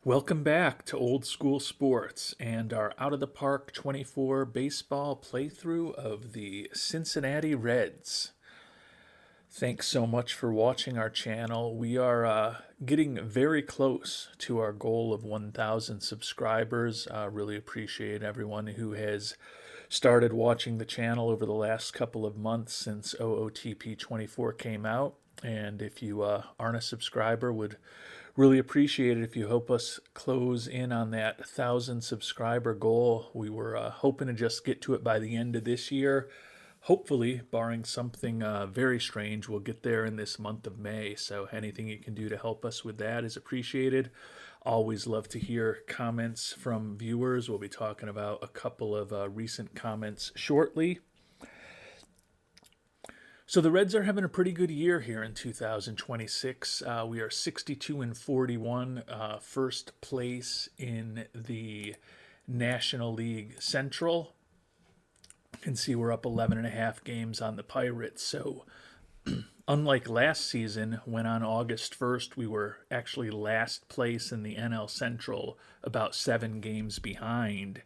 Welcome back to Old School Sports and our Out of the Park 24 baseball playthrough of the Cincinnati Reds. Thanks so much for watching our channel. We are getting very close to our goal of 1,000 subscribers. Really appreciate everyone who has started watching the channel over the last couple of months since OOTP 24 came out. And if you aren't a subscriber, would really appreciate it if you help us close in on that 1,000 subscriber goal. We were hoping to just get to it by the end of this year. Hopefully, barring something very strange, we'll get there in this month of May. So anything you can do to help us with that is appreciated. Always love to hear comments from viewers. We'll be talking about a couple of recent comments shortly. So the Reds are having a pretty good year here in 2026. We are 62-41, first place in the National League Central. You can see we're up 11 and a half games on the Pirates. So unlike last season, when on August 1st we were actually last place in the NL Central, about 7 games behind,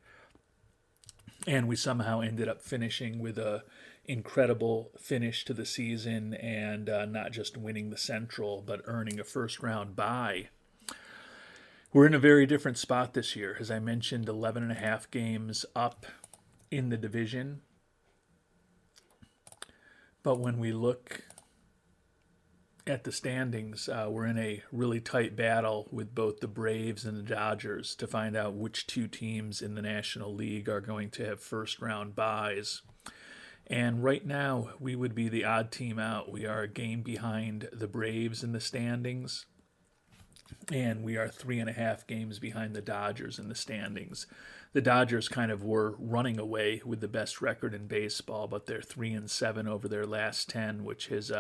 and we somehow ended up finishing with a incredible finish to the season and not just winning the Central, but earning a first round bye. We're in a very different spot this year. As I mentioned, 11 and a half games up in the division. But when we look at the standings, we're in a really tight battle with both the Braves and the Dodgers to find out which two teams in the National League are going to have first round byes. And right now, we would be the odd team out. We are a game behind the Braves in the standings, and we are 3.5 games behind the Dodgers in the standings. The Dodgers kind of were running away with the best record in baseball, but they're 3-7 over their last 10, which has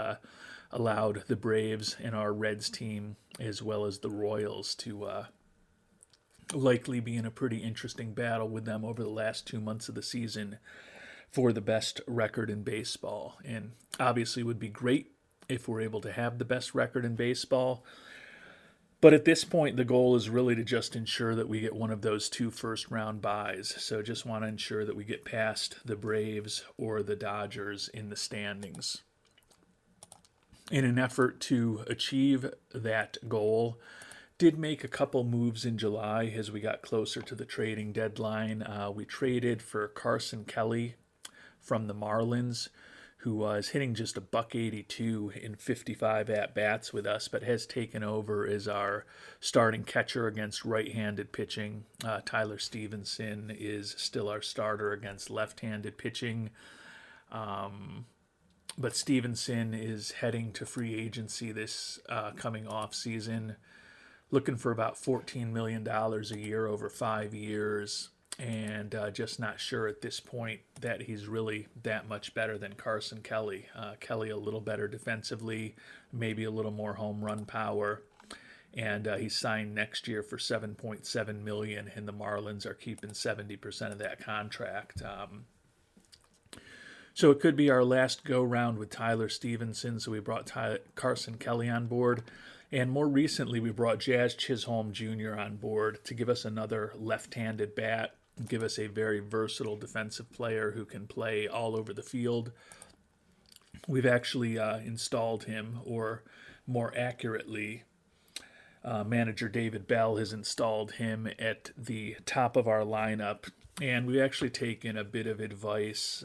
allowed the Braves and our Reds team, as well as the Royals, to likely be in a pretty interesting battle with them over the last 2 months of the season for the best record in baseball. And obviously would be great if we're able to have the best record in baseball. But at this point, the goal is really to just ensure that we get one of those 2 first-round byes. So just want to ensure that we get past the Braves or the Dodgers in the standings. In an effort to achieve that goal, did make a couple moves in July as we got closer to the trading deadline. We traded for Carson Kelly from the Marlins, who is hitting just a .182 in 55 at-bats with us, but has taken over as our starting catcher against right-handed pitching. Tyler Stevenson is still our starter against left-handed pitching. But Stevenson is heading to free agency this coming off season, looking for about $14 million a year over 5 years. And just not sure at this point that he's really that much better than Carson Kelly. Kelly a little better defensively, maybe a little more home run power. And he's signed next year for $7.7 million, and the Marlins are keeping 70% of that contract. So it could be our last go-round with Tyler Stevenson, so we brought Carson Kelly on board. And more recently, we brought Jazz Chisholm Jr. on board to give us another left-handed bat, give us a very versatile defensive player who can play all over the field. We've actually installed him, or more accurately, manager David Bell has installed him at the top of our lineup. And we've actually taken a bit of advice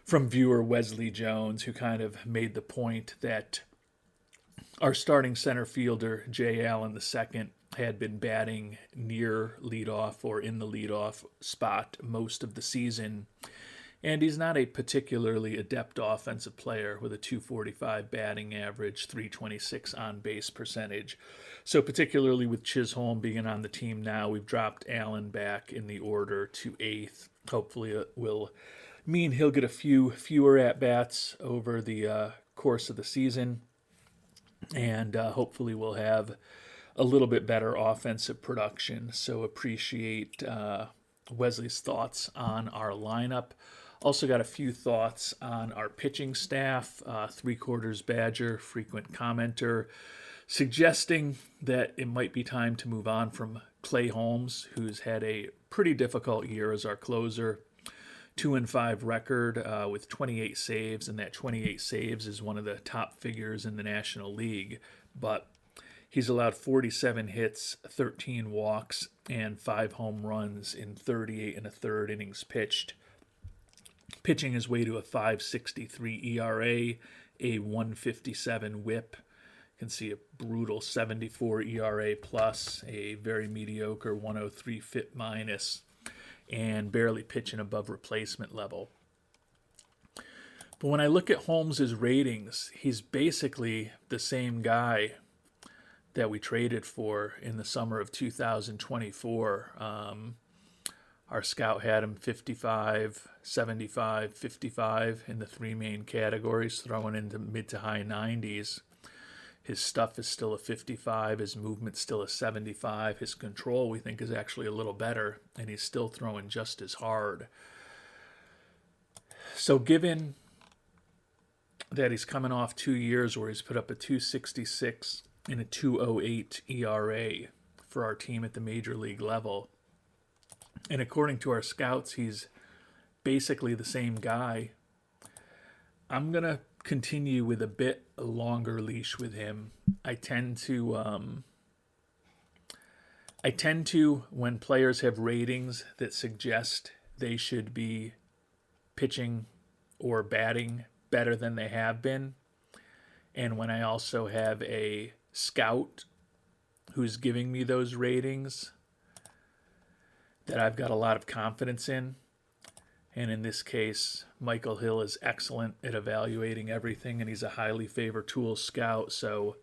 from viewer Wesley Jones, who kind of made the point that our starting center fielder, Jay Allen II, had been batting near leadoff or in the leadoff spot most of the season. And he's not a particularly adept offensive player with a .245 batting average, .326 on-base percentage. So particularly with Chisholm being on the team now, we've dropped Allen back in the order to 8th. Hopefully it will mean he'll get a few fewer at-bats over the course of the season. And hopefully we'll have a little bit better offensive production. So appreciate Wesley's thoughts on our lineup. Also got a few thoughts on our pitching staff. Three Quarters Badger, frequent commenter, suggesting that it might be time to move on from Clay Holmes, who's had a pretty difficult year as our closer. 2-5 record with 28 saves, and that 28 saves is one of the top figures in the National League. But he's allowed 47 hits, 13 walks, and 5 home runs in 38 and a third innings pitched, pitching his way to a 5.63 ERA, a 157 WHIP. You can see a brutal 74 ERA plus, a very mediocre 103 FIP minus, and barely pitching above replacement level. But when I look at Holmes' ratings, he's basically the same guy that we traded for in the summer of 2024. Our scout had him 55, 75, 55 in the 3 main categories, throwing into mid to high 90s. His stuff is still a 55. His movement's still a 75. His control, we think, is actually a little better, and he's still throwing just as hard. So given that he's coming off 2 years where he's put up a 2.66 and a 2.08 ERA for our team at the major league level, and according to our scouts, he's basically the same guy, I'm going to continue with a bit longer leash with him. I tend to, when players have ratings that suggest they should be pitching or batting better than they have been, and when I also have a scout who's giving me those ratings that I've got a lot of confidence in, and in this case, Michael Hill is excellent at evaluating everything, and he's a highly favored tool scout, so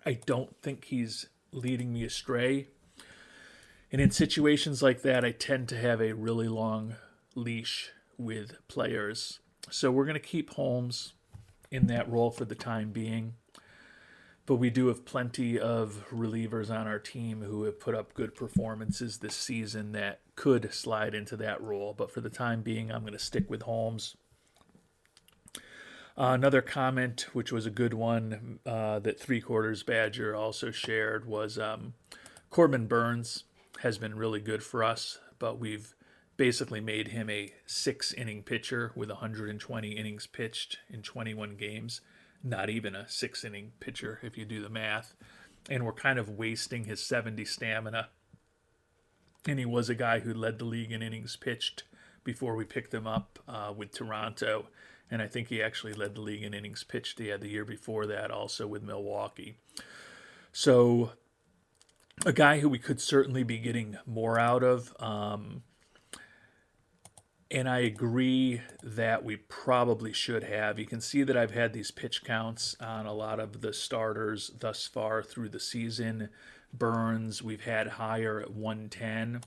I don't think he's leading me astray. And in situations like that, I tend to have a really long leash with players. So we're going to keep Holmes in that role for the time being. But we do have plenty of relievers on our team who have put up good performances this season that could slide into that role. But for the time being, I'm going to stick with Holmes. Another comment, which was a good one, that 3/4 Badger also shared was Corbin Burnes has been really good for us, but we've basically made him a 6-inning pitcher with 120 innings pitched in 21 games. Not even a 6-inning pitcher if you do the math. And we're kind of wasting his 70 stamina. And he was a guy who led the league in innings pitched before we picked him up with Toronto. And I think he actually led the league in innings pitched. He had the year before that also with Milwaukee. So a guy who we could certainly be getting more out of. And I agree that we probably should have. You can see that I've had these pitch counts on a lot of the starters thus far through the season. Burnes, we've had higher at 110.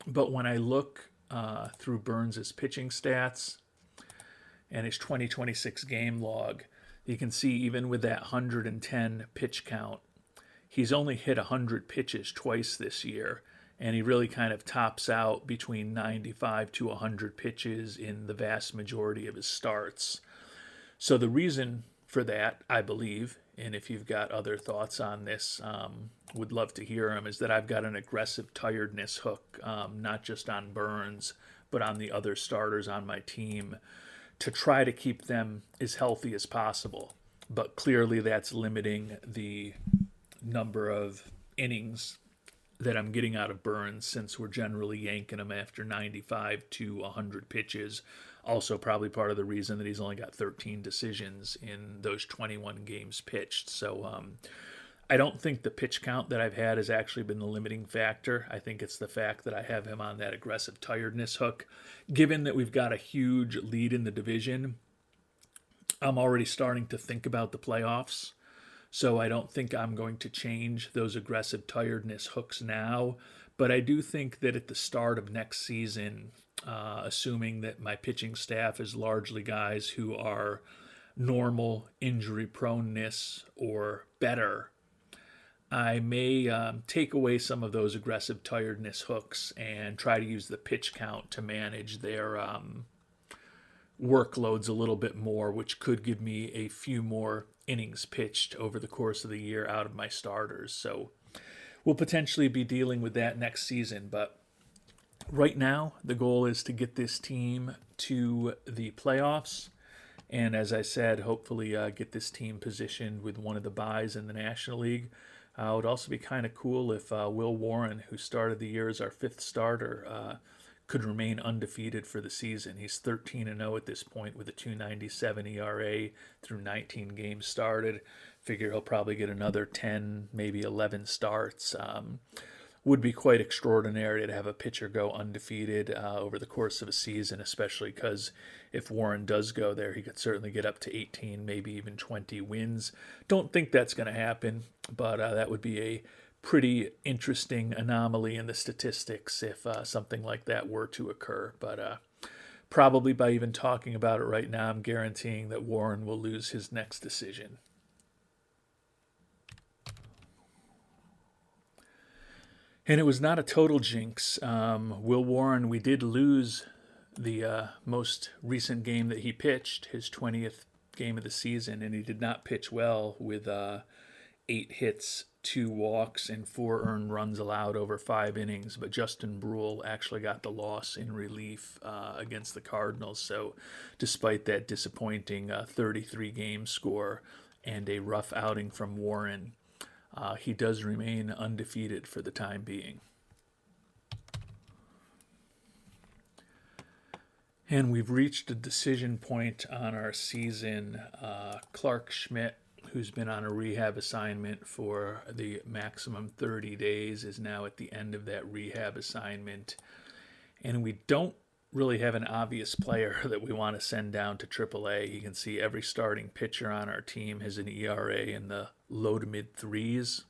But when I look through Burnes' pitching stats and his 2026 game log, you can see even with that 110 pitch count, he's only hit 100 pitches twice this year. And he really kind of tops out between 95 to 100 pitches in the vast majority of his starts. So the reason for that, I believe, and if you've got other thoughts on this, would love to hear them, is that I've got an aggressive tiredness hook, not just on Burnes, but on the other starters on my team, to try to keep them as healthy as possible. But clearly that's limiting the number of innings that I'm getting out of Burnes, since we're generally yanking him after 95 to 100 pitches. Also probably part of the reason that he's only got 13 decisions in those 21 games pitched. So I don't think the pitch count that I've had has actually been the limiting factor. I think it's the fact that I have him on that aggressive tiredness hook. Given that we've got a huge lead in the division, I'm already starting to think about the playoffs. So I don't think I'm going to change those aggressive tiredness hooks now. But I do think that at the start of next season, assuming that my pitching staff is largely guys who are normal injury proneness or better, I may take away some of those aggressive tiredness hooks and try to use the pitch count to manage their workloads a little bit more, which could give me a few more innings pitched over the course of the year out of my starters. So we'll potentially be dealing with that next season. But right now, the goal is to get this team to the playoffs. And as I said, hopefully get this team positioned with one of the byes in the National League. It would also be kind of cool if Will Warren, who started the year as our fifth starter, could remain undefeated for the season. He's 13-0 at this point with a 2.97 ERA through 19 games started. Figure he'll probably get another 10, maybe 11 starts. Would be quite extraordinary to have a pitcher go undefeated over the course of a season, especially because if Warren does go there, he could certainly get up to 18, maybe even 20 wins. Don't think that's going to happen, but that would be a pretty interesting anomaly in the statistics if something like that were to occur. But probably by even talking about it right now, I'm guaranteeing that Warren will lose his next decision. And it was not a total jinx. Will Warren, we did lose the most recent game that he pitched, his 20th game of the season, and he did not pitch well with 8 hits, 2 walks, and 4 earned runs allowed over 5 innings. But Justin Brule actually got the loss in relief against the Cardinals. So despite that disappointing 33-game score and a rough outing from Warren, he does remain undefeated for the time being. And we've reached a decision point on our season. Clinched, who's been on a rehab assignment for the maximum 30 days, is now at the end of that rehab assignment. And we don't really have an obvious player that we want to send down to AAA. You can see every starting pitcher on our team has an ERA in the low to mid 3s.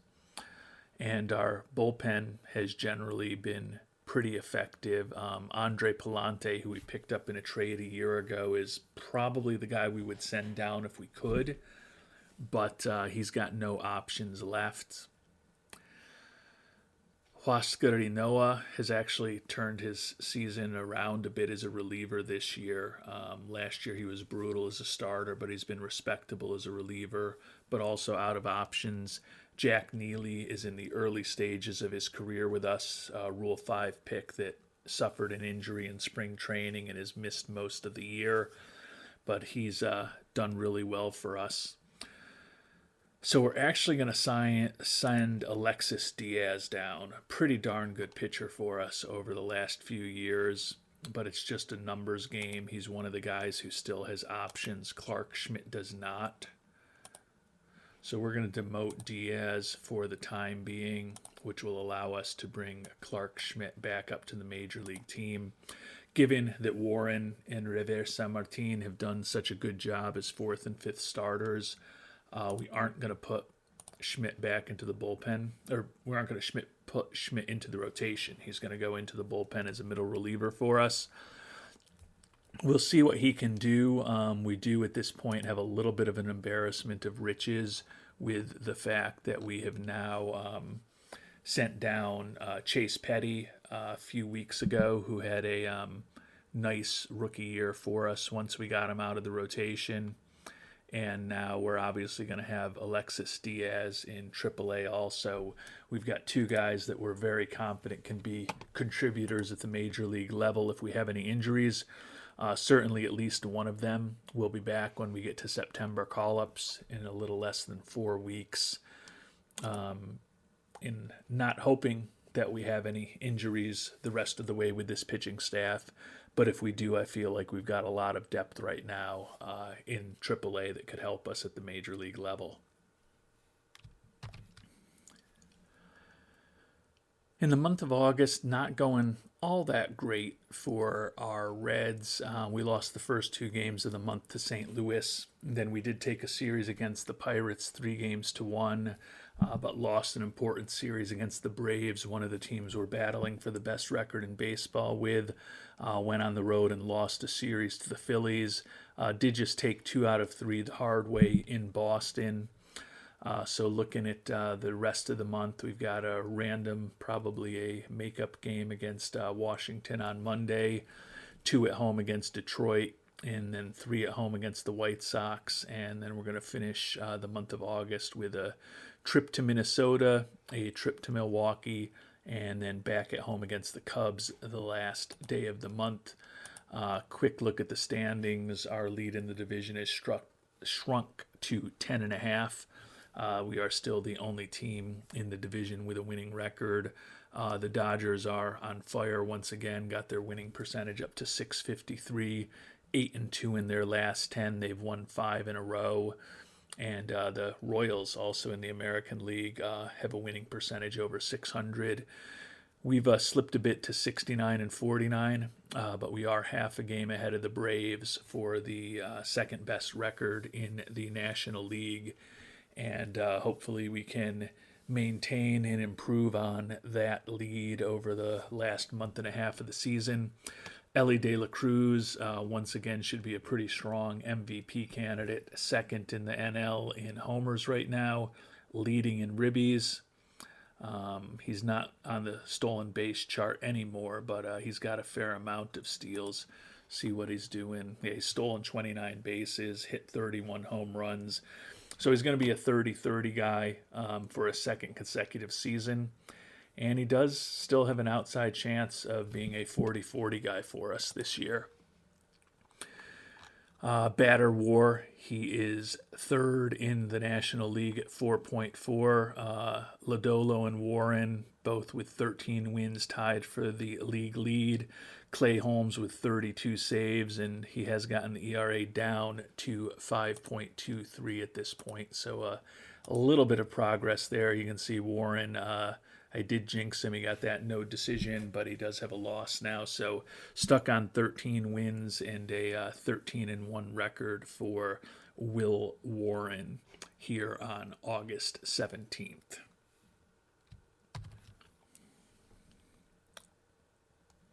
And our bullpen has generally been pretty effective. Andre Palante, who we picked up in a trade a year ago, is probably the guy we would send down if we could. But he's got no options left. Huascar Noah has actually turned his season around a bit as a reliever this year. Last year he was brutal as a starter, but he's been respectable as a reliever, but also out of options. Jack Neely is in the early stages of his career with us, Rule 5 pick that suffered an injury in spring training and has missed most of the year, but he's done really well for us. So we're actually going to send Alexis Diaz down. A pretty darn good pitcher for us over the last few years, but it's just a numbers game. He's one of the guys who still has options. Clinched does not. So we're going to demote Diaz for the time being, which will allow us to bring Clinched back up to the major league team. Given that Warren and Reversa Martin have done such a good job as 4th and 5th starters, we aren't going to put Schmidt back into the bullpen, or we aren't going to put Schmidt into the rotation. He's going to go into the bullpen as a middle reliever for us. We'll see what he can do. We do at this point have a little bit of an embarrassment of riches with the fact that we have now sent down Chase Petty a few weeks ago, who had a nice rookie year for us once we got him out of the rotation. And now we're obviously going to have Alexis Diaz in AAA also. We've got 2 guys that we're very confident can be contributors at the major league level if we have any injuries. Certainly at least one of them will be back when we get to September call-ups in a little less than 4 weeks. In not hoping that we have any injuries the rest of the way with this pitching staff. But if we do, I feel like we've got a lot of depth right now in AAA that could help us at the major league level. In the month of August, not going all that great for our Reds. We lost the first 2 games of the month to St. Louis. Then we did take a series against the Pirates 3-1, but lost an important series against the Braves, one of the teams we're battling for the best record in baseball with. Went on the road and lost a series to the Phillies. Did just take 2 out of 3 the hard way in Boston. So looking at the rest of the month, we've got a random, probably a makeup game against Washington on Monday, 2 at home against Detroit, and then 3 at home against the White Sox. And then we're going to finish the month of August with a trip to Minnesota, a trip to Milwaukee, and then back at home against the Cubs the last day of the month. Quick look at the standings. Our lead in the division is shrunk to 10.5. We are still the only team in the division with a winning record. The Dodgers are on fire once again, got their winning percentage up to .653, 8-2 in their last 10. They've won 5 in a row. And the Royals, also in the American League, have a winning percentage over .600. We've slipped a bit to 69-49, but we are half a game ahead of the Braves for the second best record in the National League. And hopefully we can maintain and improve on that lead over the last month and a half of the season. Elly De La Cruz, once again, should be a pretty strong MVP candidate. Second in the NL in homers right now, leading in ribbies. He's not on the stolen base chart anymore, but he's got a fair amount of steals. See what he's doing. Yeah, he's stolen 29 bases, hit 31 home runs. So he's going to be a 30-30 guy for a second consecutive season. And he does still have an outside chance of being a 40-40 guy for us this year. Batter WAR, he is third in the National League at 4.4. Lodolo and Warren, both with 13 wins, tied for the league lead. Clay Holmes with 32 saves, and he has gotten the ERA down to 5.23 at this point. So a little bit of progress there. You can see Warren, I did jinx him. He got that no decision, but he does have a loss now. So stuck on 13 wins and a 13-1 record for Will Warren here on August 17th.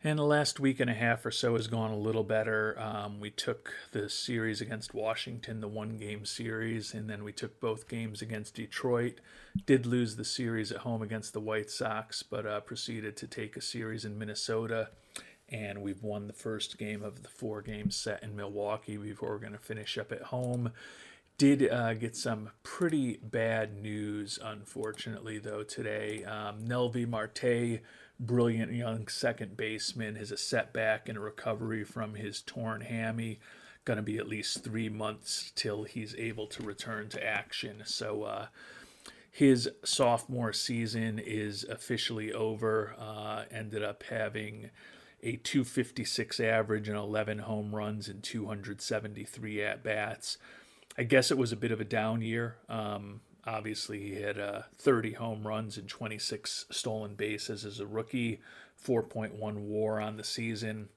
And the last week and a half or so has gone a little better. We took the series against Washington, the one-game series, and then we took both games against Detroit. Did lose the series at home against the White Sox, but proceeded to take a series in Minnesota. And we've won the first game of the 4-game set in Milwaukee before we're going to finish up at home. Did get some pretty bad news, unfortunately, though, today. Nelvi Marte, brilliant young second baseman, has a setback and a recovery from his torn hammy. Going to be at least 3 months till he's able to return to action. So his sophomore season is officially over. Ended up having a .256 average and 11 home runs and 273 at-bats. I guess it was a bit of a down year. Obviously, he had 30 home runs and 26 stolen bases as a rookie, 4.1 WAR on the season,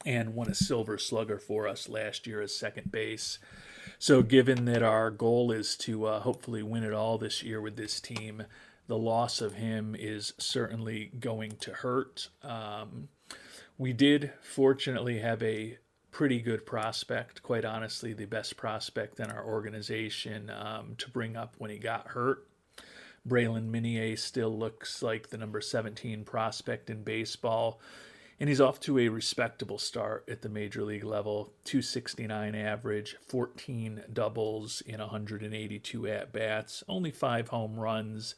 and won a Silver Slugger for us last year as second base. So given that our goal is to hopefully win it all this year with this team, the loss of him is certainly going to hurt. We did fortunately have a pretty good prospect, quite honestly, the best prospect in our organization to bring up when he got hurt. Braylon Minier still looks like the number 17 prospect in baseball, and he's off to a respectable start at the major league level. .269 average, 14 doubles in 182 at-bats, only 5 home runs.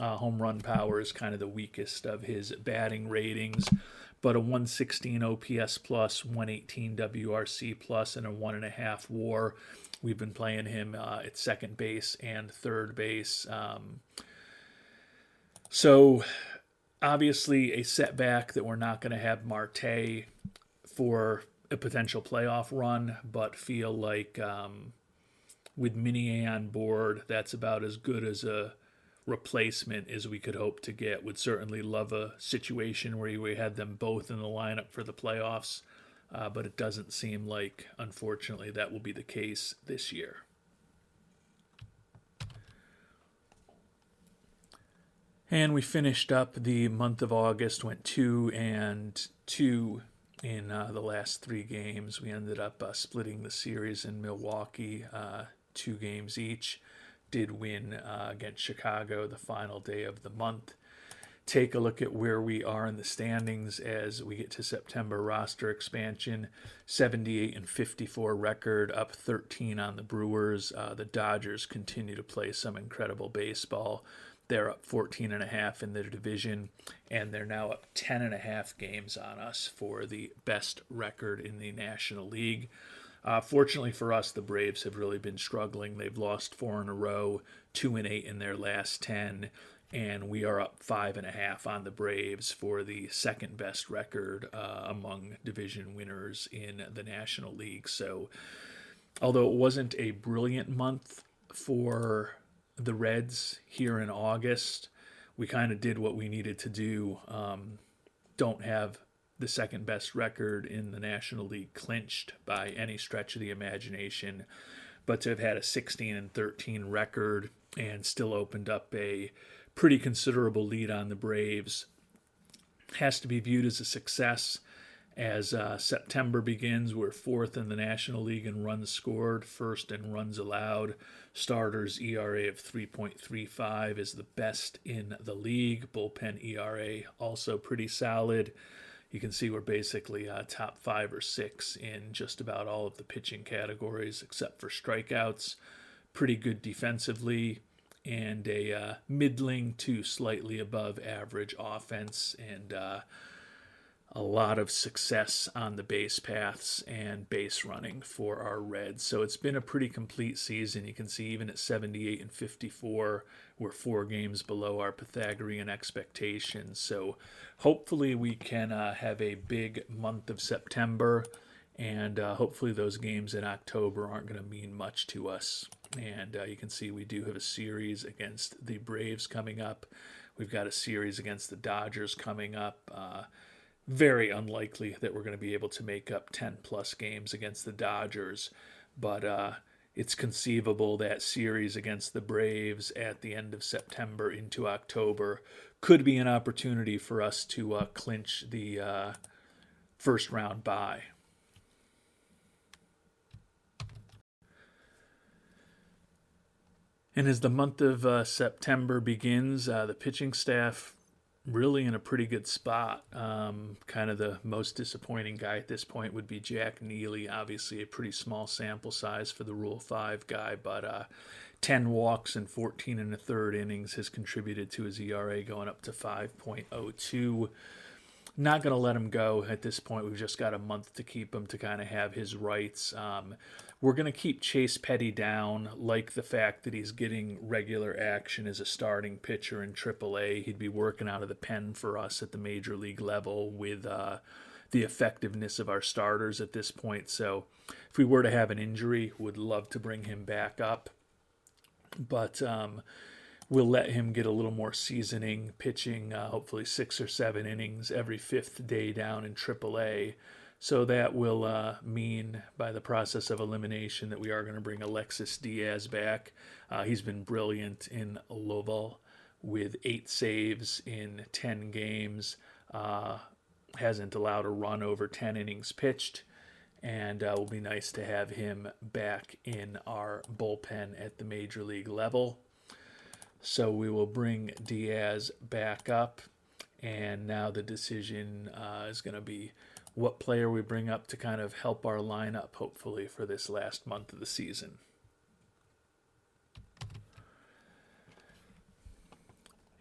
Home run power is kind of the weakest of his batting ratings, but a 116 OPS plus, 118 WRC plus, and a 1.5 WAR. We've been playing him at second base and third base. So obviously a setback that we're not going to have Marte for a potential playoff run, but feel like with Minier on board, that's about as good as a replacement as we could hope to get. Would certainly love a situation where we had them both in the lineup for the playoffs, but it doesn't seem like, unfortunately, that will be the case this year. And we finished up the month of August, went 2-2 in the last 3 games. We ended up splitting the series in Milwaukee, 2 games each. Did win against Chicago the final day of the month. take a look at where we are in the standings as we get to September. Roster expansion, 78-54 record, up 13 on the Brewers. The Dodgers continue to play some incredible baseball. They're up 14.5 in their division, and they're now up 10.5 games on us for the best record in the National League. Fortunately for us, the Braves have really been struggling. They've lost 4 in a row, 2-8 in their last 10, and we are up 5.5 on the Braves for the second best record among division winners in the National League. So, although it wasn't a brilliant month for the Reds here in August, we kind of did what we needed to do. Don't have the second best record in the National League clinched by any stretch of the imagination, but to have had a 16-13 record and still opened up a pretty considerable lead on the Braves has to be viewed as a success. As September begins, we're 4th in the National League in runs scored, 1st in runs allowed. Starters ERA of 3.35 is the best in the league. Bullpen ERA also pretty solid. You can see we're basically top 5 or 6 in just about all of the pitching categories except for strikeouts. Pretty good defensively, and a middling to slightly above average offense, and a lot of success on the base paths and base running for our Reds. So it's been a pretty complete season. You can see even at 78-54, we're 4 games below our Pythagorean expectations. So hopefully we can have a big month of September, and hopefully those games in October aren't going to mean much to us. And you can see we do have a series against the Braves coming up. We've got a series against the Dodgers coming up. Very unlikely that we're going to be able to make up 10-plus games against the Dodgers, but it's conceivable that series against the Braves at the end of September into October could be an opportunity for us to clinch the first-round bye. And as the month of September begins, the pitching staff really in a pretty good spot. Kind of the most disappointing guy at this point would be Jack Neely. Obviously a pretty small sample size for the Rule 5 guy, but 10 walks and 14 1/3 innings has contributed to his ERA going up to 5.02. Not going to let him go at this point. We've just got a month to keep him to kind of have his rights. We're going to keep Chase Petty down, like the fact that he's getting regular action as a starting pitcher in AAA. He'd be working out of the pen for us at the major league level with the effectiveness of our starters at this point. So if we were to have an injury, would love to bring him back up. But we'll let him get a little more seasoning, pitching hopefully 6 or 7 innings every 5th day down in AAA. So that will mean, by the process of elimination, that we are going to bring Alexis Diaz back. He's been brilliant in Louisville with 8 saves in 10 games. Hasn't allowed a run over 10 innings pitched. And it will be nice to have him back in our bullpen at the major league level. So we will bring Diaz back up. And now the decision is going to be what player we bring up to kind of help our lineup, hopefully, for this last month of the season.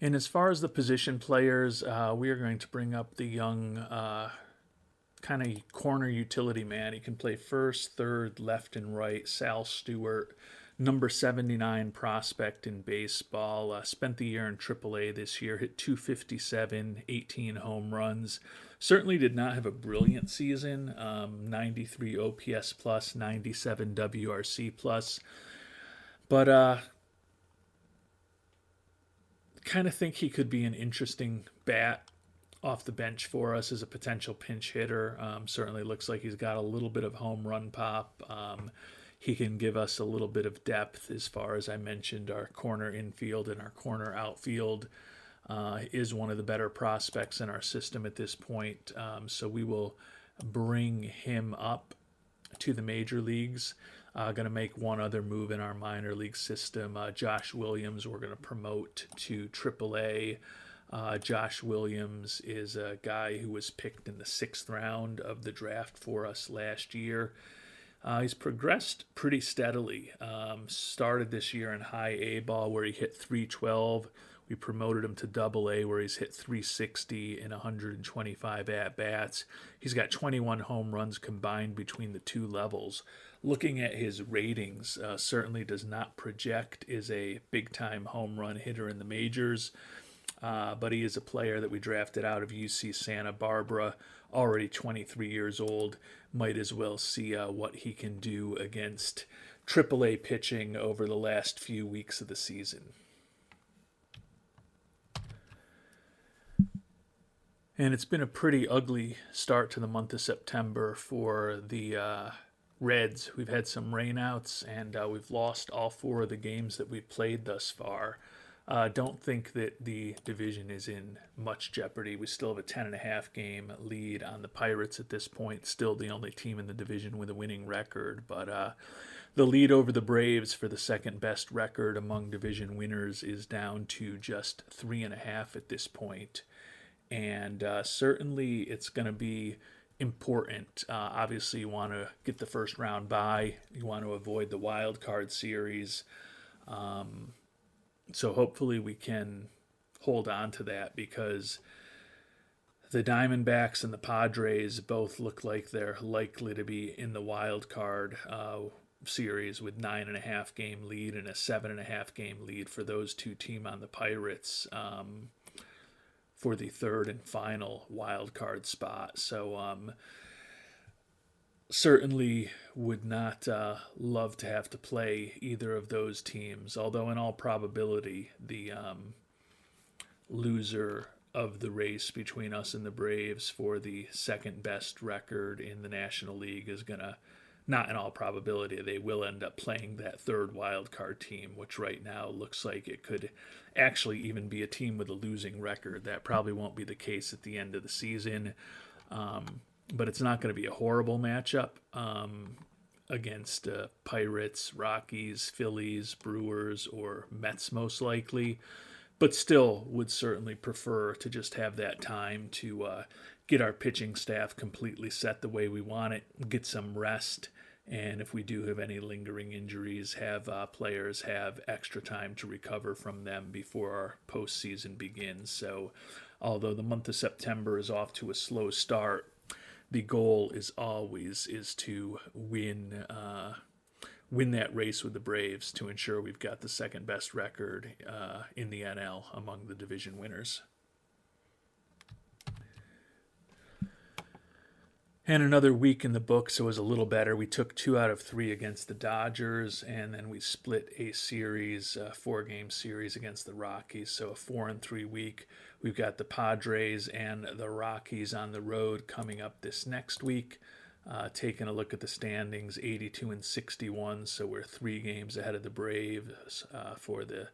And as far as the position players, we are going to bring up the young kind of corner utility man. He can play first, third, left, and right. Sal Stewart, number 79 prospect in baseball. Spent the year in AAA this year, hit .257, 18 home runs. Certainly did not have a brilliant season. 93 OPS plus, 97 WRC plus. But kind of think he could be an interesting bat off the bench for us as a potential pinch hitter. Certainly looks like he's got a little bit of home run pop. He can give us a little bit of depth as far as I mentioned. Our corner infield and our corner outfield is one of the better prospects in our system at this point. So we will bring him up to the major leagues. Going to make one other move in our minor league system. Josh Williams we're going to promote to AAA. Josh Williams is a guy who was picked in the 6th round of the draft for us last year. He's progressed pretty steadily. Started this year in high A ball where he hit 312. We promoted him to double A where he's hit 360 in 125 at-bats. He's got 21 home runs combined between the two levels. Looking at his ratings, certainly does not project as a big-time home run hitter in the majors. But he is a player that we drafted out of UC Santa Barbara, already 23 years old. Might as well see what he can do against AAA pitching over the last few weeks of the season. And it's been a pretty ugly start to the month of September for the Reds. We've had some rainouts, and we've lost all 4 of the games that we've played thus far. Don't think that the division is in much jeopardy. We still have a 10.5 game lead on the Pirates at this point, still the only team in the division with a winning record. But the lead over the Braves for the second best record among division winners is down to just 3.5 at this point. And certainly it's going to be important. Obviously, you want to get the first round bye. You want to avoid the wild card series. So hopefully we can hold on to that, because the Diamondbacks and the Padres both look like they're likely to be in the wild card series with 9.5 game lead and a 7.5 game lead for those two teams on the Pirates for the third and final wild card spot. So certainly would not love to have to play either of those teams, although in all probability the loser of the race between us and the Braves for the second best record in the National League is going to, not in all probability, they will end up playing that third wild card team, which right now looks like it could actually even be a team with a losing record. That probably won't be the case at the end of the season. But it's not going to be a horrible matchup against Pirates, Rockies, Phillies, Brewers, or Mets most likely. But still would certainly prefer to just have that time to get our pitching staff completely set the way we want it, get some rest, and if we do have any lingering injuries, have players have extra time to recover from them before our postseason begins. So although the month of September is off to a slow start, the goal is always to win that race with the Braves to ensure we've got the second best record in the NL among the division winners. And another week in the books, it was a little better. We took 2 out of 3 against the Dodgers, and then we split a series, a 4-game series against the Rockies. So a 4-3 week. We've got the Padres and the Rockies on the road coming up this next week. Taking a look at the standings, 82 and 61. So we're 3 games ahead of the Braves for the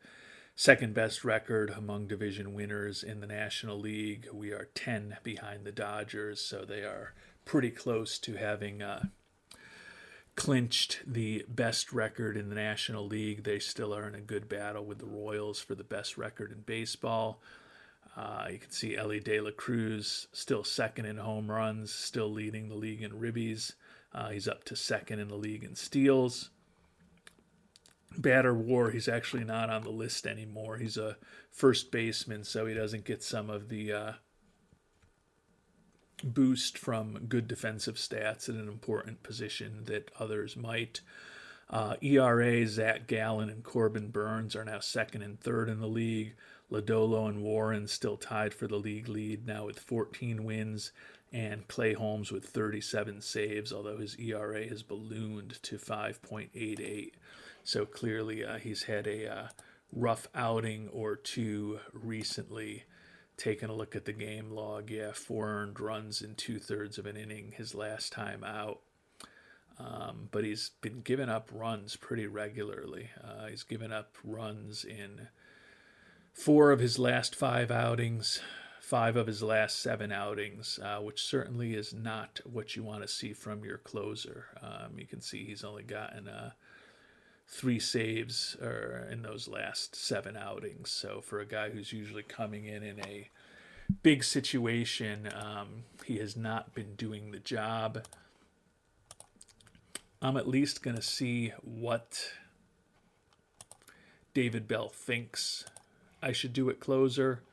second best record among division winners in the National League. We are 10 behind the Dodgers, so they are pretty close to having clinched the best record in the National League. They still are in a good battle with the Royals for the best record in baseball. You can see Ellie De La Cruz still second in home runs, still leading the league in ribbies. He's up to second in the league in steals. Batter WAR, he's actually not on the list anymore. He's a first baseman, so he doesn't get some of the boost from good defensive stats at an important position that others might. ERA, Zach Gallen and Corbin Burns are now second and third in the league. Lodolo and Warren still tied for the league lead now with 14 wins, and Clay Holmes with 37 saves, although his ERA has ballooned to 5.88. So clearly he's had a rough outing or two recently. Taking a look at the game log, 4 earned runs in 2/3 of an inning his last time out. But he's been giving up runs pretty regularly. He's given up runs in 4 of his last 5 outings, 5 of his last 7 outings, which certainly is not what you want to see from your closer. You can see he's only gotten 3 saves in those last 7 outings. So for a guy who's usually coming in a big situation, he has not been doing the job. I'm at least going to see what David Bell thinks I should do at closer.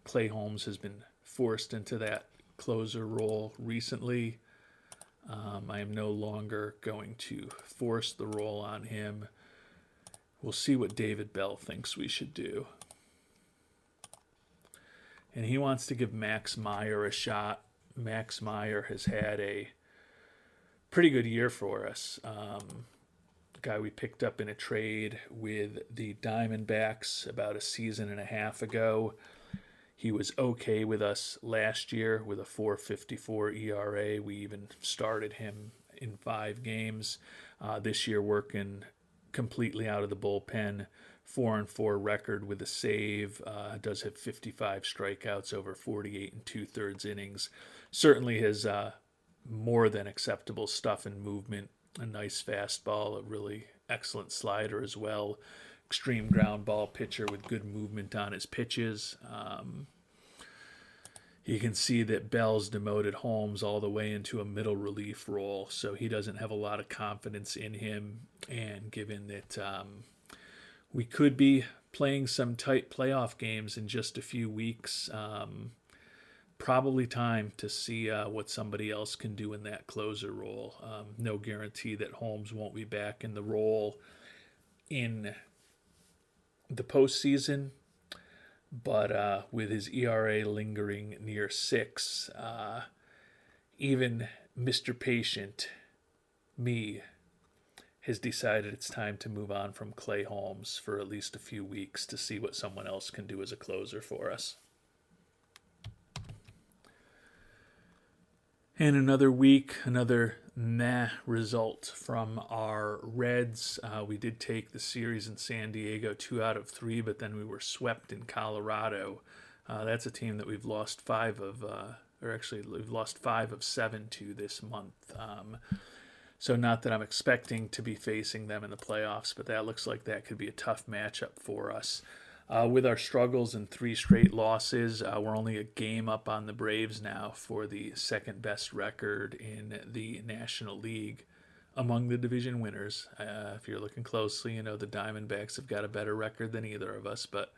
Clay Holmes has been forced into that closer role recently. I am no longer going to force the role on him. We'll see what David Bell thinks we should do. And he wants to give Max Meyer a shot. Max Meyer has had a pretty good year for us. Guy we picked up in a trade with the Diamondbacks about a season and a half ago. He was okay with us last year with a 4.54 ERA. We even started him in 5 games. This year working completely out of the bullpen. 4-4 record with a save. Does have 55 strikeouts over 48 2/3 innings. Certainly has more than acceptable stuff and movement. A nice fastball, a really excellent slider as well. Extreme ground ball pitcher with good movement on his pitches. You can see that Bell's demoted Holmes all the way into a middle relief role, so he doesn't have a lot of confidence in him. And given that we could be playing some tight playoff games in just a few weeks, probably time to see what somebody else can do in that closer role. No guarantee that Holmes won't be back in the role in the postseason, but with his ERA lingering near 6, even Mr. Patient, me, has decided it's time to move on from Clay Holmes for at least a few weeks to see what someone else can do as a closer for us. And another week, another meh result from our Reds. We did take the series in San Diego 2 out of 3, but then we were swept in Colorado. That's a team that we've lost 5 of, we've lost 5 of 7 to this month. So not that I'm expecting to be facing them in the playoffs, but that looks like that could be a tough matchup for us. With our struggles and 3 straight losses, we're only a game up on the Braves now for the second best record in the National League among the division winners. If you're looking closely, you know the Diamondbacks have got a better record than either of us, but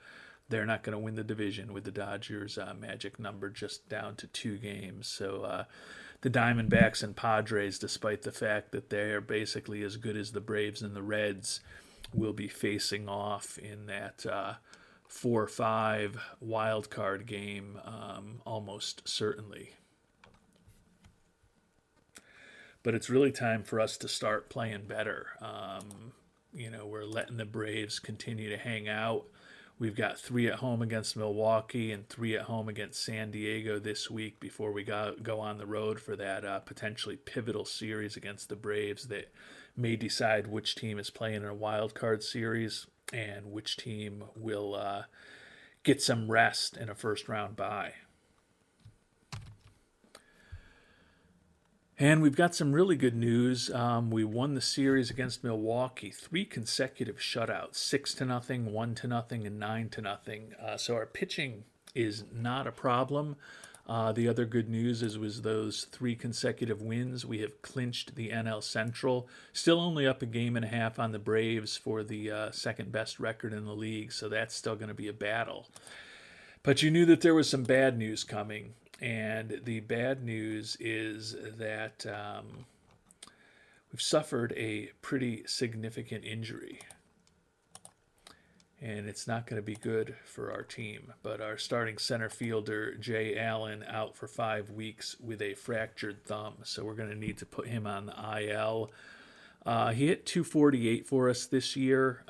they're not going to win the division with the Dodgers' magic number just down to 2 games. So the Diamondbacks and Padres, despite the fact that they're basically as good as the Braves and the Reds, will be facing off in that 4-5 wild card game almost certainly. But it's really time for us to start playing better. We're letting the Braves continue to hang out. We've got 3 at home against Milwaukee and 3 at home against San Diego this week before we go on the road for that potentially pivotal series against the Braves that may decide which team is playing in a wild card series and which team will get some rest in a first-round bye. And we've got some really good news. We won the series against Milwaukee, 3 consecutive shutouts, 6-0, 1-0, and 9-0. So our pitching is not a problem. The other good news is with those 3 consecutive wins, we have clinched the NL Central. Still only up a game and a half on the Braves for the second best record in the league, so that's still going to be a battle. But you knew that there was some bad news coming. And the bad news is that we've suffered a pretty significant injury. And it's not going to be good for our team. But our starting center fielder, Jay Allen, out for 5 weeks with a fractured thumb. So we're going to need to put him on the IL. He hit .248 for us this year.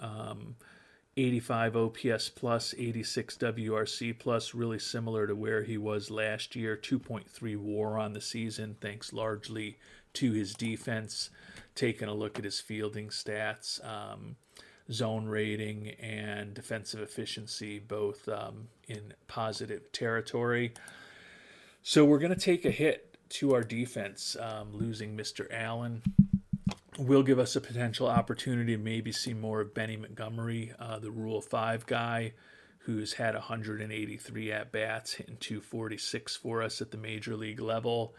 85 OPS plus, 86 WRC plus, really similar to where he was last year. 2.3 WAR on the season, thanks largely to his defense. Taking a look at his fielding stats, zone rating and defensive efficiency, both in positive territory. So we're going to take a hit to our defense, losing Mr. Allen. will give us a potential opportunity to maybe see more of Benny Montgomery, the Rule 5 guy, who's had 183 at-bats, hitting 246 for us at the major league level.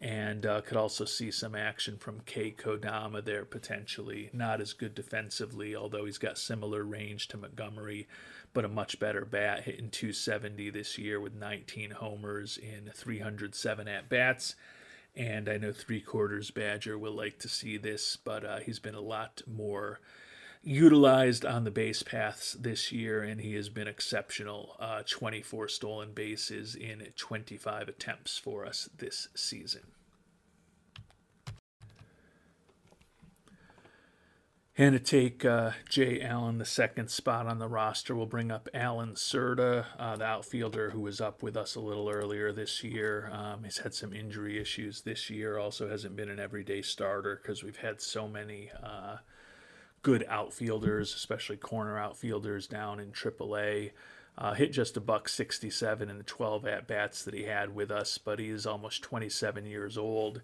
And could also see some action from Kei Kodama there potentially. Not as good defensively, although he's got similar range to Montgomery, but a much better bat, hitting 270 this year with 19 homers in 307 at-bats. And I know three-quarters Badger will like to see this, but he's been a lot more utilized on the base paths this year, and he has been exceptional. 24 stolen bases in 25 attempts for us this season. And to take Jay Allen, the second spot on the roster, we'll bring up Alan Serta, the outfielder who was up with us a little earlier this year. He's had some injury issues this year, also hasn't been an everyday starter because we've had so many good outfielders, especially corner outfielders down in AAA. Hit just a $167 in the 12 at-bats that he had with us, but he is almost 27 years old.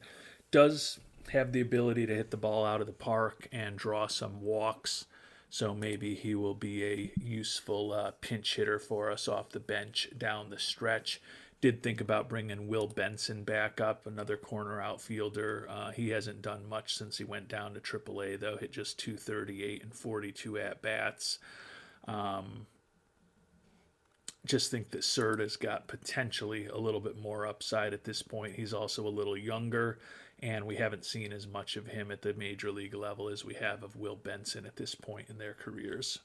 Does have the ability to hit the ball out of the park and draw some walks, so maybe he will be a useful pinch hitter for us off the bench down the stretch. Did think about bringing Will Benson back up, another corner outfielder. He hasn't done much since he went down to AAA, though. Hit just 238 and 42 at-bats. Just think that Serta's got potentially a little bit more upside at this point. He's also a little younger, and we haven't seen as much of him at the major league level as we have of Will Benson at this point in their careers.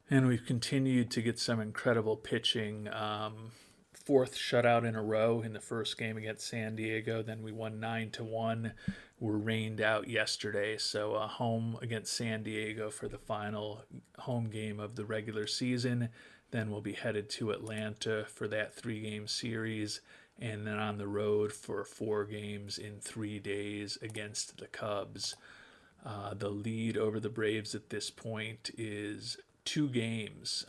And we've continued to get some incredible pitching. Fourth shutout in a row in the first game against San Diego. Then we won 9-1. Were rained out yesterday. So home against San Diego for the final home game of the regular season. Then we'll be headed to Atlanta for that 3-game series. And then on the road for 4 games in 3 days against the Cubs. The lead over the Braves at this point is 2 games,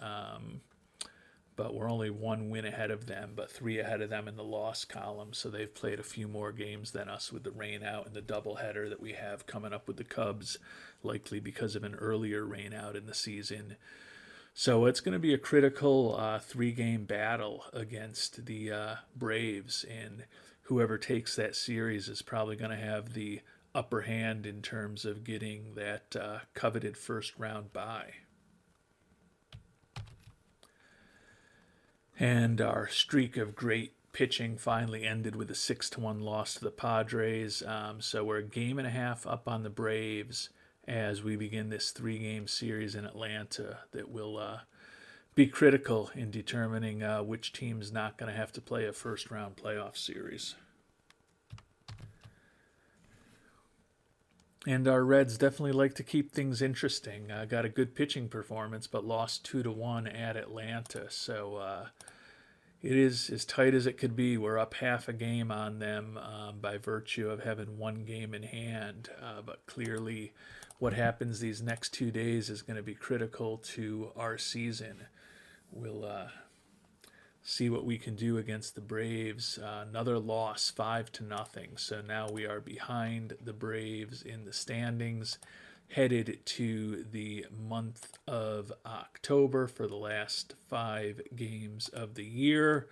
but we're only 1 win ahead of them, but 3 ahead of them in the loss column, so they've played a few more games than us with the rain out and the doubleheader that we have coming up with the Cubs, likely because of an earlier rain out in the season. So it's going to be a critical 3-game battle against the Braves, and whoever takes that series is probably going to have the upper hand in terms of getting that coveted first-round bye. And our streak of great pitching finally ended with a 6-1 loss to the Padres. So we're a game and a half up on the Braves as we begin this 3-game series in Atlanta that will be critical in determining which team's not going to have to play a first-round playoff series. And our Reds definitely like to keep things interesting. Got a good pitching performance, but lost 2-1 at Atlanta. So it is as tight as it could be. We're up half a game on them by virtue of having 1 game in hand. But clearly what happens these next 2 days is going to be critical to our season. We'll see what we can do against the Braves. Another loss, 5-0. So now we are behind the Braves in the standings, headed to the month of October for the last 5 games of the year.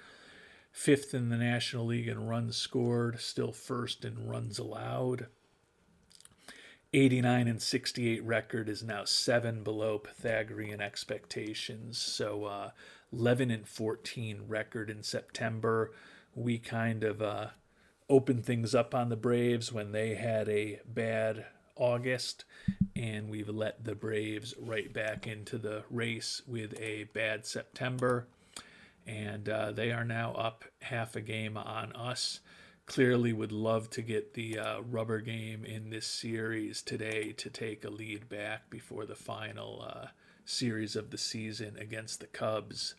5th in the National League in runs scored, still 1st in runs allowed. 89-68 record is now 7 below Pythagorean expectations. So 11-14 record in September. We kind of opened things up on the Braves when they had a bad August, and we've let the Braves right back into the race with a bad September. And they are now up half a game on us. Clearly would love to get the rubber game in this series today to take a lead back before the final series of the season against the Cubs.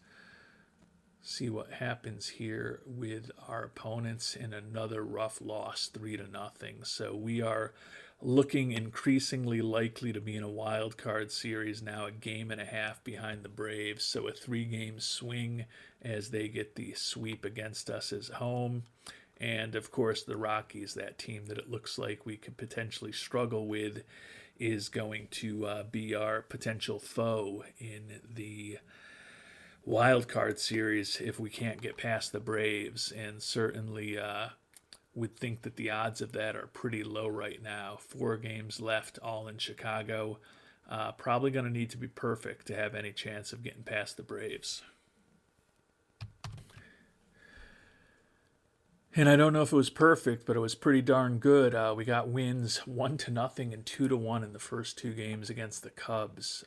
See what happens here with our opponents in another rough loss, 3-0. So we are looking increasingly likely to be in a wild card series now, a game and a half behind the Braves. So a 3-game swing as they get the sweep against us as home. And of course, the Rockies, that team that it looks like we could potentially struggle with, is going to be our potential foe in the wild card series if we can't get past the Braves. And certainly would think that the odds of that are pretty low right now. 4 games left, all in Chicago. Probably going to need to be perfect to have any chance of getting past the Braves. And I don't know if it was perfect, but it was pretty darn good. We got wins 1-0 and 2-1 in the first 2 games against the Cubs.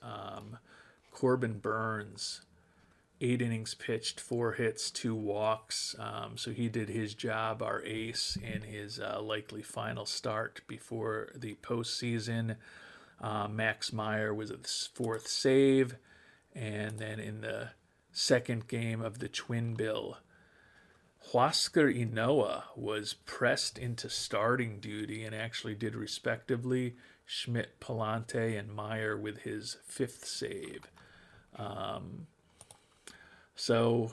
Corbin Burns, 8 innings pitched, 4 hits, 2 walks. So he did his job, our ace, in his likely final start before the postseason. Max Meyer was his 4th save. And then in the second game of the twin bill, Huascar Ynoa was pressed into starting duty and actually did respectively. Schmidt, Palante, and Meyer with his 5th save. So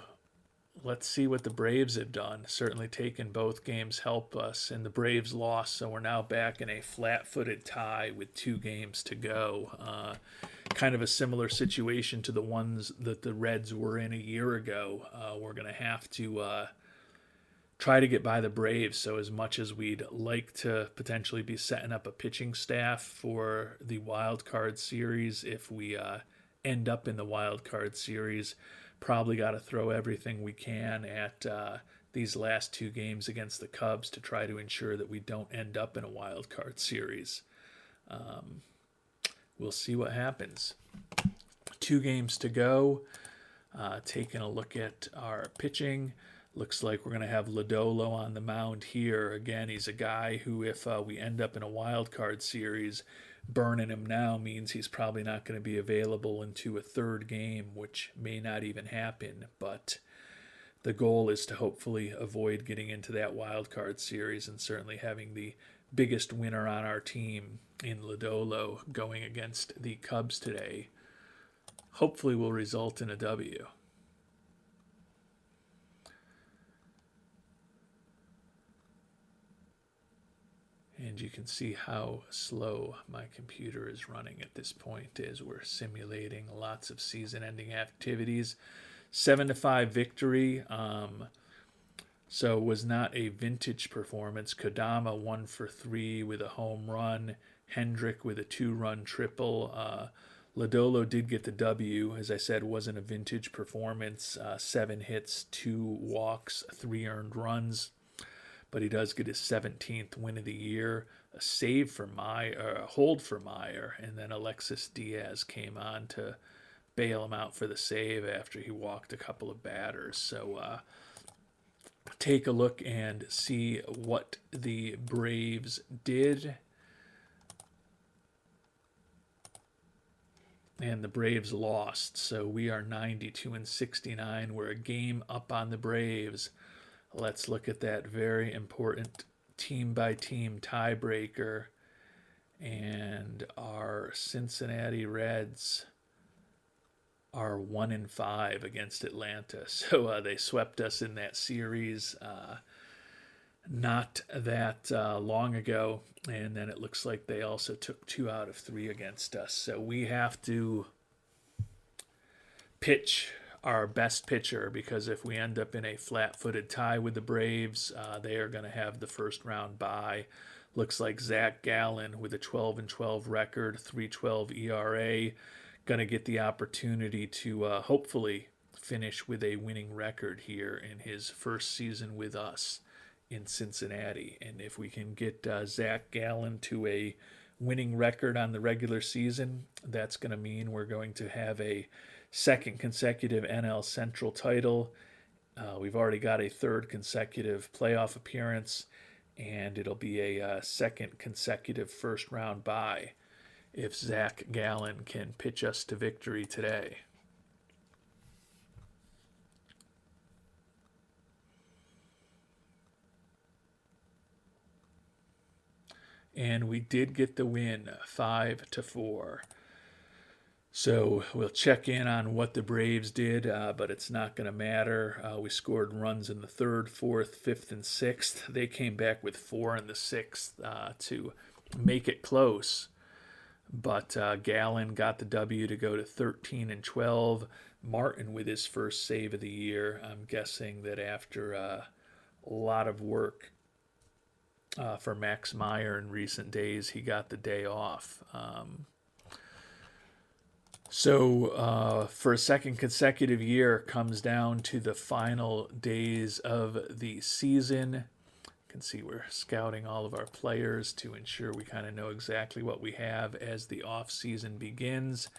let's see what the Braves have done. Certainly taking both games help us, and the Braves lost, so we're now back in a flat-footed tie with 2 games to go. Kind of a similar situation to the ones that the Reds were in a year ago. We're going to have to try to get by the Braves. So as much as we'd like to potentially be setting up a pitching staff for the wild card series, if we end up in the wild card series, probably got to throw everything we can at these last 2 games against the Cubs to try to ensure that we don't end up in a wild card series. We'll see what happens. 2 games to go. Taking a look at our pitching. Looks like we're going to have Lodolo on the mound here. Again, he's a guy who, if we end up in a wild card series, burning him now means he's probably not going to be available into a 3rd game, which may not even happen. But the goal is to hopefully avoid getting into that wild card series, and certainly having the biggest winner on our team in Lodolo going against the Cubs today hopefully will result in a W. And you can see how slow my computer is running at this point as we're simulating lots of season-ending activities. 7-5 victory. So it was not a vintage performance. Kodama 1 for 3 with a home run. Hendrick with a 2-run triple. Lodolo did get the W. As I said, wasn't a vintage performance. 7 hits, 2 walks, 3 earned runs. But he does get his 17th win of the year, a save for Meyer, a hold for Meyer, and then Alexis Diaz came on to bail him out for the save after he walked a couple of batters. So take a look and see what the Braves did. And the Braves lost, so we are 92-69. We're a game up on the Braves. Let's look at that very important team-by-team tiebreaker. And our Cincinnati Reds are 1-5 against Atlanta. So they swept us in that series not that long ago. And then it looks like they also took 2 out of 3 against us. So we have to pitch our best pitcher, because if we end up in a flat-footed tie with the Braves, they are going to have the first-round bye. Looks like Zach Gallen with a 12-12 record, 3.12 ERA, going to get the opportunity to hopefully finish with a winning record here in his first season with us in Cincinnati. And if we can get Zach Gallen to a winning record on the regular season, that's going to mean we're going to have a 2nd consecutive NL Central title. We've already got a 3rd consecutive playoff appearance, and it'll be a 2nd consecutive first-round bye if Zach Gallen can pitch us to victory today. And we did get the win, 5-4. So we'll check in on what the Braves did, but it's not going to matter. We scored runs in the third, fourth, fifth, and sixth. They came back with four in the sixth to make it close. But Gallen got the W to go to 13 and 12. Martin with his first save of the year. I'm guessing that after a lot of work for Max Meyer in recent days, he got the day off. So for a second consecutive year, comes down to the final days of the season. You can see we're scouting all of our players to ensure we kind of know exactly what we have as the off season begins.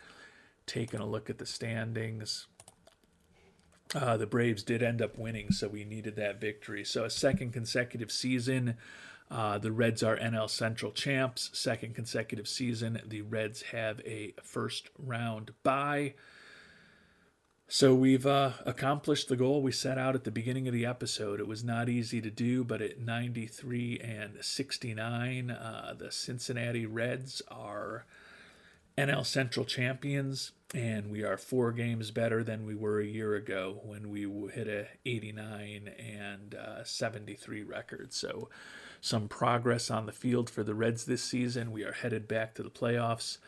Taking a look at the standings. The Braves did end up winning, so we needed that victory. So a second consecutive season. The Reds are NL Central champs. Second consecutive season, the Reds have a first round bye. So we've accomplished the goal we set out at the beginning of the episode. It was not easy to do, but at 93 and 69, the Cincinnati Reds are NL Central champions, and we are 4 games better than we were a year ago when we hit a 89 and 73 record. So some progress on the field for the Reds this season. We are headed back to the playoffs.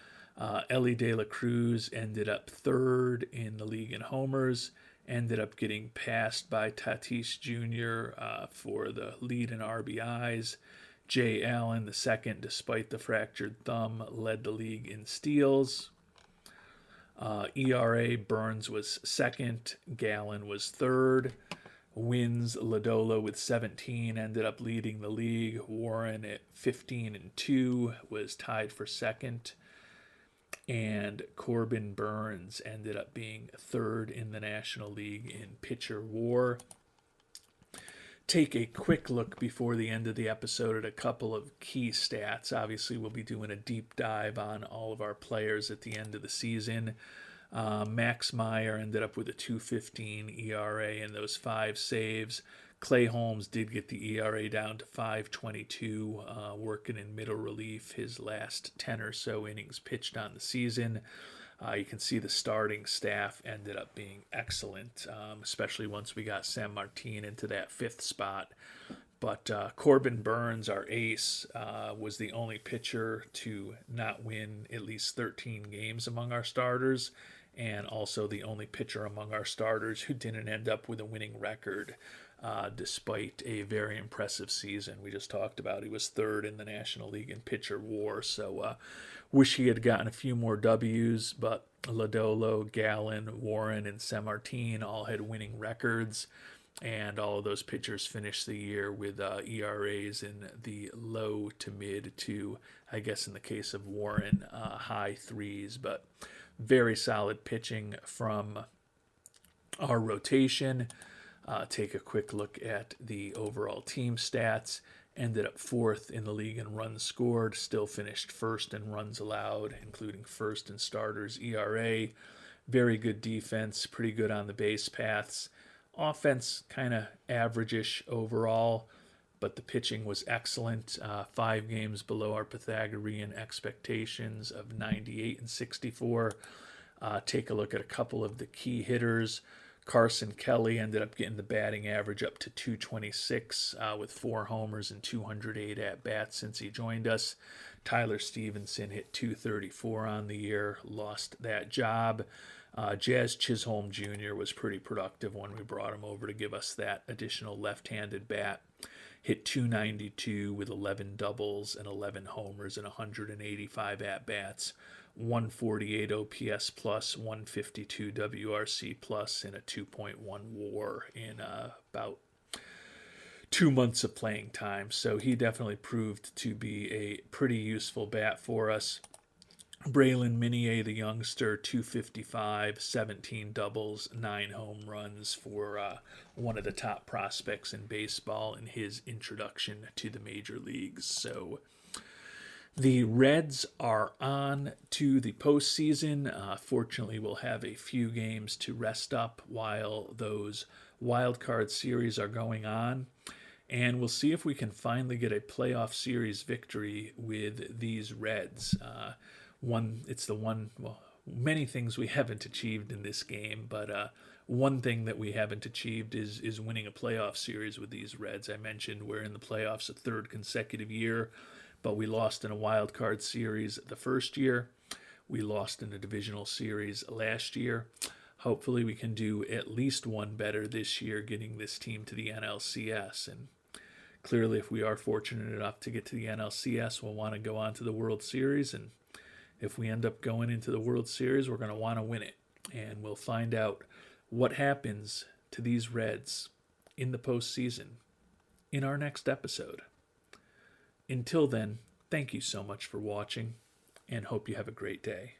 Ellie De La Cruz ended up third in the league in homers, ended up getting passed by Tatis Jr. For the lead in RBIs. Jay Allen, the second, despite the fractured thumb, led the league in steals. ERA, Burns was second. Gallen was third. Wins, Lodolo with 17 ended up leading the league. Warren at 15 and 2 was tied for second. And Corbin Burns ended up being third in the National League in pitcher WAR. Take a quick look before the end of the episode at a couple of key stats. Obviously, we'll be doing a deep dive on all of our players at the end of the season. Max Meyer ended up with a 2.15 ERA in those 5 saves. Clay Holmes did get the ERA down to 5.22, working in middle relief his last 10 or so innings pitched on the season. You can see the starting staff ended up being excellent, especially once we got San Martin into that 5th spot. But Corbin Burns, our ace, was the only pitcher to not win at least 13 games among our starters, and also the only pitcher among our starters who didn't end up with a winning record, despite a very impressive season. We just talked about he was third in the National League in pitcher WAR, so wish he had gotten a few more W's, but Lodolo, Gallen, Warren, and San Martin all had winning records, and all of those pitchers finished the year with ERAs in the low to mid to, I guess in the case of Warren, high 3s, but very solid pitching from our rotation. Take a quick look at the overall team stats. Ended up 4th in the league in runs scored, still finished 1st in runs allowed, including 1st in starters ERA. Very good defense, pretty good on the base paths. Offense kind of average-ish overall, but the pitching was excellent. 5 games below our Pythagorean expectations of 98 and 64. Take a look at a couple of the key hitters. Carson Kelly ended up getting the batting average up to 226 with 4 homers and 208 at-bats since he joined us. Tyler Stevenson hit 234 on the year, lost that job. Jazz Chisholm Jr. was pretty productive when we brought him over to give us that additional left-handed bat. Hit 292 with 11 doubles and 11 homers and 185 at-bats. 148 OPS plus, 152 WRC plus, and a 2.1 WAR in about 2 months of playing time. So he definitely proved to be a pretty useful bat for us. Braylon Minier, the youngster, 255, 17 doubles, 9 home runs for one of the top prospects in baseball in his introduction to the major leagues. So the Reds are on to the postseason. Fortunately, we'll have a few games to rest up while those wild card series are going on. And we'll see if we can finally get a playoff series victory with these Reds. many things we haven't achieved in this game, but one thing that we haven't achieved is winning a playoff series with these Reds. I mentioned we're in the playoffs a third consecutive year, but we lost in a wild card series the first year. We lost in a divisional series last year. Hopefully we can do at least one better this year, getting this team to the NLCS. And clearly, if we are fortunate enough to get to the NLCS, we'll want to go on to the World Series. And if we end up going into the World Series, we're going to want to win it. And we'll find out what happens to these Reds in the postseason in our next episode. Until then, thank you so much for watching, and hope you have a great day.